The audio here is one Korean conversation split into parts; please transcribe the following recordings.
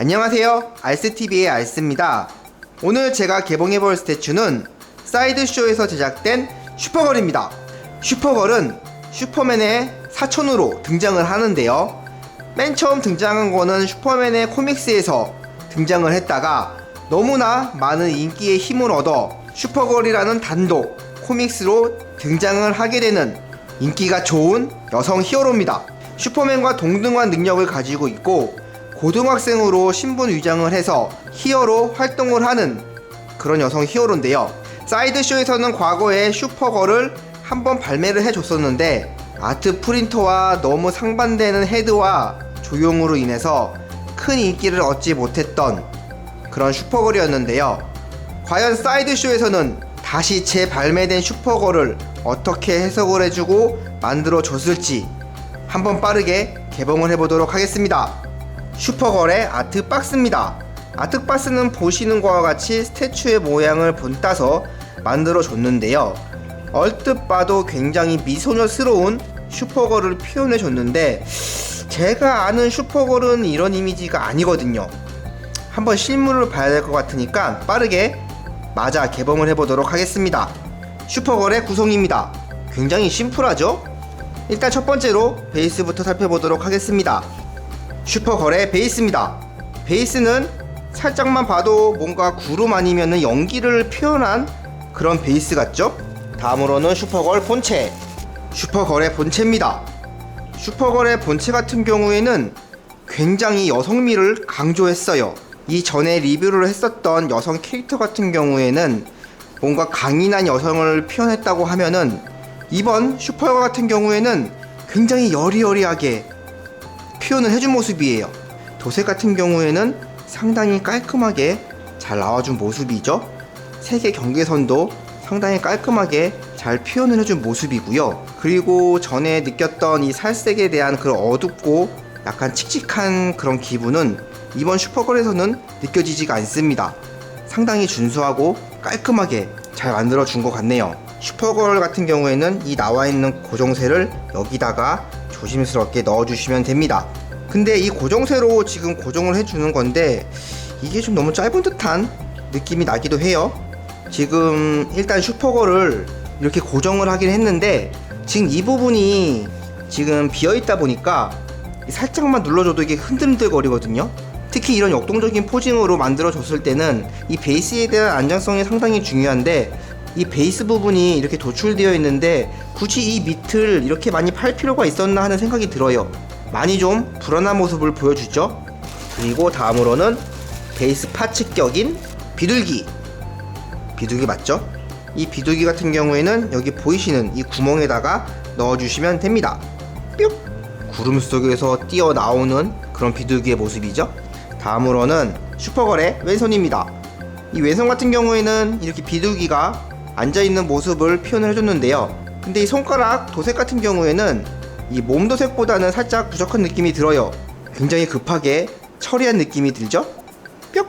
안녕하세요, 알스TV의 알스입니다. 오늘 제가 개봉해볼 스태츄는 사이드쇼에서 제작된 슈퍼걸입니다. 슈퍼걸은 슈퍼맨의 사촌으로 등장을 하는데요, 맨 처음 등장한 거는 슈퍼맨의 코믹스에서 등장을 했다가 너무나 많은 인기에 힘을 얻어 슈퍼걸이라는 단독 코믹스로 등장을 하게 되는 인기가 좋은 여성 히어로입니다. 슈퍼맨과 동등한 능력을 가지고 있고 고등학생으로 신분 위장을 해서 히어로 활동을 하는 그런 여성 히어로인데요, 사이드쇼에서는 과거에 슈퍼걸을 한번 발매를 해줬었는데 아트 프린터와 너무 상반되는 헤드와 조형으로 인해서 큰 인기를 얻지 못했던 그런 슈퍼걸이었는데요, 과연 사이드쇼에서는 다시 재발매된 슈퍼걸을 어떻게 해석을 해주고 만들어줬을지 한번 빠르게 개봉을 해보도록 하겠습니다. 슈퍼걸의 아트박스입니다. 아트박스는 보시는 것과 같이 스태츄의 모양을 본따서 만들어줬는데요, 얼뜻 봐도 굉장히 미소녀스러운 슈퍼걸을 표현해줬는데 제가 아는 슈퍼걸은 이런 이미지가 아니거든요. 한번 실물을 봐야 될 것 같으니까 빠르게 맞아 개봉을 해보도록 하겠습니다. 슈퍼걸의 구성입니다. 굉장히 심플하죠? 일단 첫 번째로 베이스부터 살펴보도록 하겠습니다. 슈퍼걸의 베이스입니다. 베이스는 살짝만 봐도 뭔가 구름 아니면 연기를 표현한 그런 베이스 같죠? 다음으로는 슈퍼걸 본체. 슈퍼걸의 본체입니다. 슈퍼걸의 본체 같은 경우에는 굉장히 여성미를 강조했어요. 이전에 리뷰를 했었던 여성 캐릭터 같은 경우에는 뭔가 강인한 여성을 표현했다고 하면은 이번 슈퍼걸 같은 경우에는 굉장히 여리여리하게 표현을 해준 모습이에요. 도색 같은 경우에는 상당히 깔끔하게 잘 나와준 모습이죠. 색의 경계선도 상당히 깔끔하게 잘 표현을 해준 모습이고요. 그리고 전에 느꼈던 이 살색에 대한 그런 어둡고 약간 칙칙한 그런 기분은 이번 슈퍼걸에서는 느껴지지가 않습니다. 상당히 준수하고 깔끔하게 잘 만들어준 것 같네요. 슈퍼걸 같은 경우에는 이 나와있는 고정쇠를 여기다가 조심스럽게 넣어주시면 됩니다. 근데 이 고정쇠로 지금 고정을 해주는 건데 이게 좀 너무 짧은 듯한 느낌이 나기도 해요. 지금 일단 슈퍼걸을 이렇게 고정을 하긴 했는데 지금 이 부분이 지금 비어있다 보니까 살짝만 눌러줘도 이게 흔들흔들 거리거든요. 특히 이런 역동적인 포징으로 만들어줬을 때는 이 베이스에 대한 안정성이 상당히 중요한데 이 베이스 부분이 이렇게 도출되어 있는데 굳이 이 밑을 이렇게 많이 팔 필요가 있었나 하는 생각이 들어요. 많이 좀 불안한 모습을 보여주죠. 그리고 다음으로는 베이스 파츠 격인 비둘기. 비둘기 맞죠? 이 비둘기 같은 경우에는 여기 보이시는 이 구멍에다가 넣어주시면 됩니다. 뿅! 구름 속에서 뛰어나오는 그런 비둘기의 모습이죠. 다음으로는 슈퍼걸의 왼손입니다. 이 왼손 같은 경우에는 이렇게 비둘기가 앉아있는 모습을 표현을 해줬는데요, 근데 이 손가락 도색 같은 경우에는 이 몸 도색보다는 살짝 부족한 느낌이 들어요. 굉장히 급하게 처리한 느낌이 들죠? 뿅!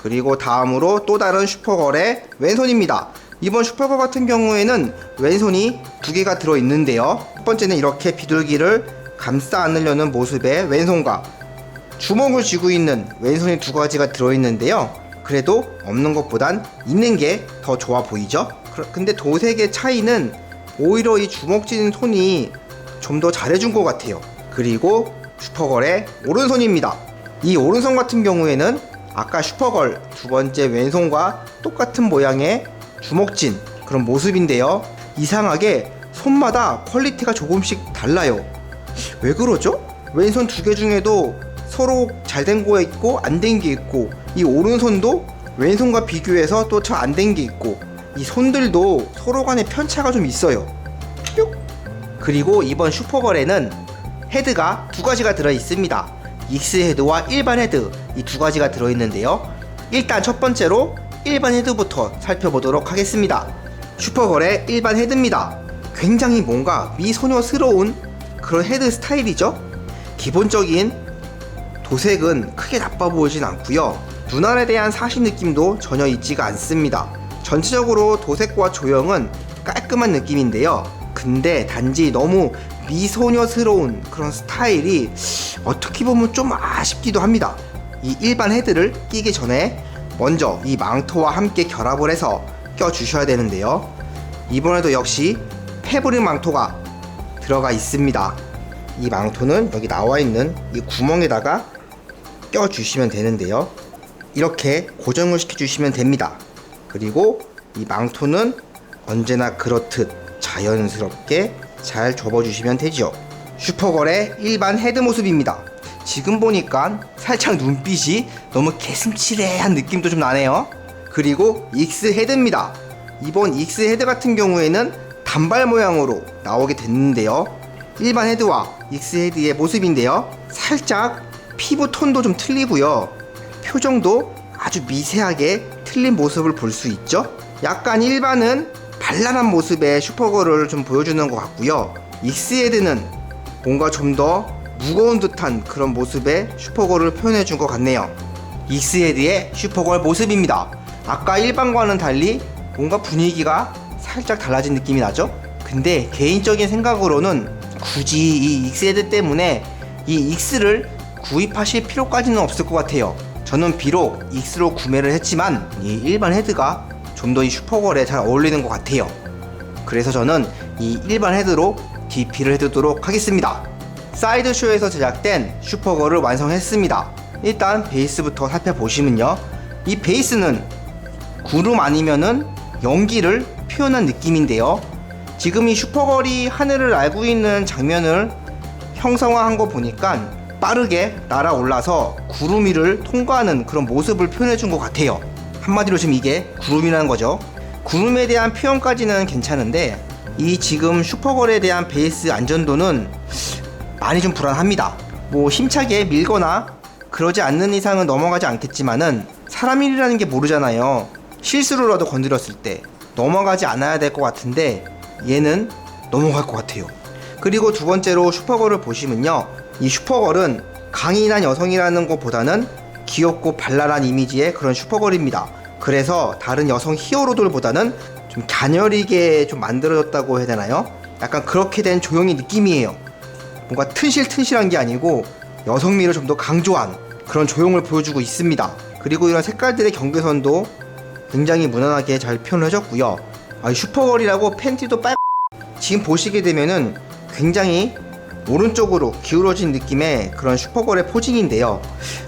그리고 다음으로 또 다른 슈퍼걸의 왼손입니다. 이번 슈퍼걸 같은 경우에는 왼손이 두 개가 들어있는데요, 첫 번째는 이렇게 비둘기를 감싸 안으려는 모습의 왼손과 주먹을 쥐고 있는 왼손이 두 가지가 들어있는데요, 그래도 없는 것보단 있는 게 더 좋아 보이죠? 근데 도색의 차이는 오히려 이 주먹 쥐는 손이 좀 더 잘해준 것 같아요. 그리고 슈퍼걸의 오른손입니다. 이 오른손 같은 경우에는 아까 슈퍼걸 두 번째 왼손과 똑같은 모양의 주먹진 그런 모습인데요, 이상하게 손마다 퀄리티가 조금씩 달라요. 왜 그러죠? 왼손 두 개 중에도 서로 잘 된 거 있고 안 된 게 있고, 이 오른손도 왼손과 비교해서 또 잘 안 된 게 있고, 이 손들도 서로 간에 편차가 좀 있어요. 뿅! 그리고 이번 슈퍼걸에는 헤드가 두 가지가 들어있습니다. 익스 헤드와 일반 헤드, 이 두 가지가 들어있는데요, 일단 첫 번째로 일반 헤드부터 살펴보도록 하겠습니다. 슈퍼걸의 일반 헤드입니다. 굉장히 뭔가 미소녀스러운 그런 헤드 스타일이죠. 기본적인 도색은 크게 나빠 보이진 않고요, 눈알에 대한 사시 느낌도 전혀 있지가 않습니다. 전체적으로 도색과 조형은 깔끔한 느낌인데요, 근데 단지 너무 미소녀스러운 그런 스타일이 어떻게 보면 좀 아쉽기도 합니다. 이 일반 헤드를 끼기 전에 먼저 이 망토와 함께 결합을 해서 껴주셔야 되는데요. 이번에도 역시 패브릭 망토가 들어가 있습니다. 이 망토는 여기 나와 있는 이 구멍에다가 껴주시면 되는데요. 이렇게 고정을 시켜주시면 됩니다. 그리고 이 망토는 언제나 그렇듯 자연스럽게 잘 접어주시면 되죠. 슈퍼걸의 일반 헤드 모습입니다. 지금 보니까 살짝 눈빛이 너무 개슴츠레한 느낌도 좀 나네요. 그리고 익스 헤드입니다. 이번 익스 헤드 같은 경우에는 단발 모양으로 나오게 됐는데요. 일반 헤드와 익스 헤드의 모습인데요. 살짝 피부 톤도 좀 틀리고요. 표정도 아주 미세하게 틀린 모습을 볼 수 있죠. 약간 일반은 발랄한 모습의 슈퍼걸을 좀 보여주는 것 같고요. 익스 헤드는 뭔가 좀 더 무거운 듯한 그런 모습의 슈퍼걸을 표현해 준 것 같네요. 익스 헤드의 슈퍼걸 모습입니다. 아까 일반과는 달리 뭔가 분위기가 살짝 달라진 느낌이 나죠? 근데 개인적인 생각으로는 굳이 이 익스 헤드 때문에 이 익스를 구입하실 필요까지는 없을 것 같아요. 저는 비록 익스로 구매를 했지만 이 일반 헤드가 좀 더 이 슈퍼걸에 잘 어울리는 것 같아요. 그래서 저는 이 일반 헤드로 DP를 해두도록 하겠습니다. 사이드쇼에서 제작된 슈퍼걸을 완성했습니다. 일단 베이스부터 살펴보시면요, 이 베이스는 구름 아니면은 연기를 표현한 느낌인데요. 지금 이 슈퍼걸이 하늘을 날고 있는 장면을 형상화한 거 보니까 빠르게 날아올라서 구름 위를 통과하는 그런 모습을 표현해 준 것 같아요. 한마디로 지금 이게 구름이라는 거죠. 구름에 대한 표현까지는 괜찮은데 이 지금 슈퍼걸에 대한 베이스 안전도는 많이 좀 불안합니다. 뭐 힘차게 밀거나 그러지 않는 이상은 넘어가지 않겠지만은 사람 일이라는 게 모르잖아요. 실수로라도 건드렸을 때 넘어가지 않아야 될 것 같은데 얘는 넘어갈 것 같아요. 그리고 두 번째로 슈퍼걸을 보시면요, 이 슈퍼걸은 강인한 여성이라는 것보다는 귀엽고 발랄한 이미지의 그런 슈퍼걸입니다. 그래서 다른 여성 히어로들보다는 좀 가녀리게 좀 만들어졌다고 해야 되나요? 약간 그렇게 된 조형의 느낌이에요. 뭔가 튼실튼실한 게 아니고 여성미를 좀 더 강조한 그런 조형을 보여주고 있습니다. 그리고 이런 색깔들의 경계선도 굉장히 무난하게 잘 표현을 해줬고요. 슈퍼걸이라고 팬티도 지금 보시게 되면은 굉장히 오른쪽으로 기울어진 느낌의 그런 슈퍼걸의 포징인데요.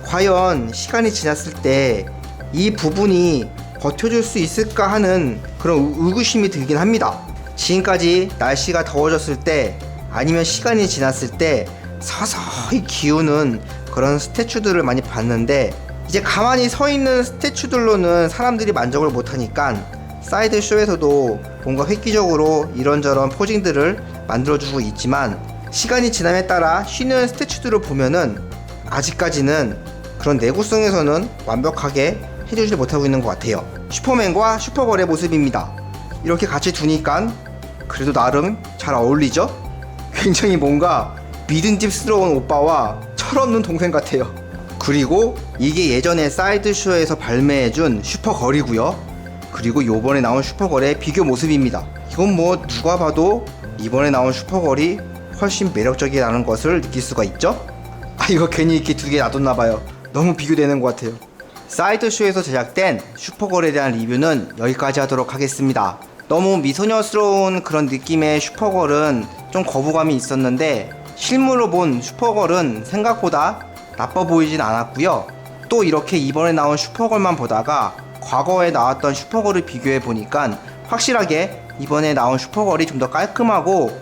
과연 시간이 지났을 때 이 부분이 버텨줄 수 있을까 하는 그런 의구심이 들긴 합니다. 지금까지 날씨가 더워졌을 때 아니면 시간이 지났을 때 서서히 기우는 그런 스태츄들을 많이 봤는데 이제 가만히 서 있는 스태츄들로는 사람들이 만족을 못하니까 사이드 쇼에서도 뭔가 획기적으로 이런저런 포징들을 만들어주고 있지만 시간이 지남에 따라 쉬는 스태츄들을 보면은 아직까지는 그런 내구성에서는 완벽하게 해주지 못하고 있는 것 같아요. 슈퍼맨과 슈퍼걸의 모습입니다. 이렇게 같이 두니까 그래도 나름 잘 어울리죠? 굉장히 뭔가 믿음직스러운 오빠와 철없는 동생 같아요. 그리고 이게 예전에 사이드쇼에서 발매해준 슈퍼걸이고요. 그리고 요번에 나온 슈퍼걸의 비교 모습입니다. 이건 뭐 누가 봐도 이번에 나온 슈퍼걸이 훨씬 매력적이라는 것을 느낄 수가 있죠? 이거 괜히 이렇게 두 개 놔뒀나봐요. 너무 비교되는 것 같아요. 사이드쇼에서 제작된 슈퍼걸에 대한 리뷰는 여기까지 하도록 하겠습니다. 너무 미소녀스러운 그런 느낌의 슈퍼걸은 좀 거부감이 있었는데 실물로 본 슈퍼걸은 생각보다 나빠 보이진 않았고요. 또 이렇게 이번에 나온 슈퍼걸만 보다가 과거에 나왔던 슈퍼걸을 비교해 보니까 확실하게 이번에 나온 슈퍼걸이 좀 더 깔끔하고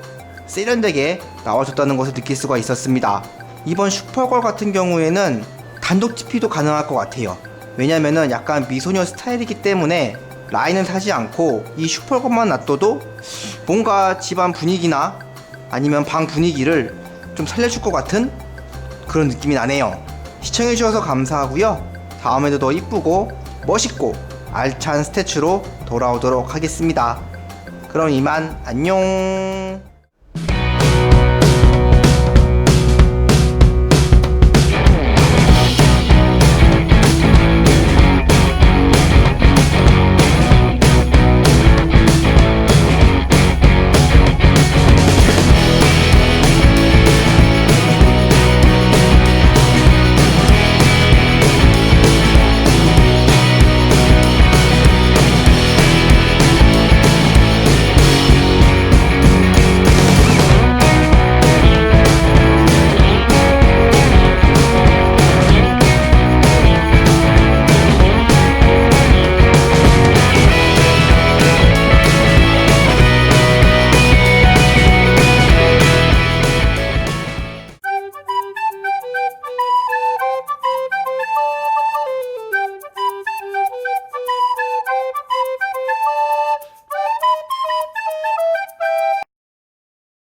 세련되게 나와줬다는 것을 느낄 수가 있었습니다. 이번 슈퍼걸 같은 경우에는 단독 TP도 가능할 것 같아요. 왜냐면은 약간 미소녀 스타일이기 때문에 라인을 타지 않고 이 슈퍼걸만 놔둬도 뭔가 집안 분위기나 아니면 방 분위기를 좀 살려줄 것 같은 그런 느낌이 나네요. 시청해주셔서 감사하고요. 다음에도 더 이쁘고 멋있고 알찬 스태츄로 돌아오도록 하겠습니다. 그럼 이만 안녕.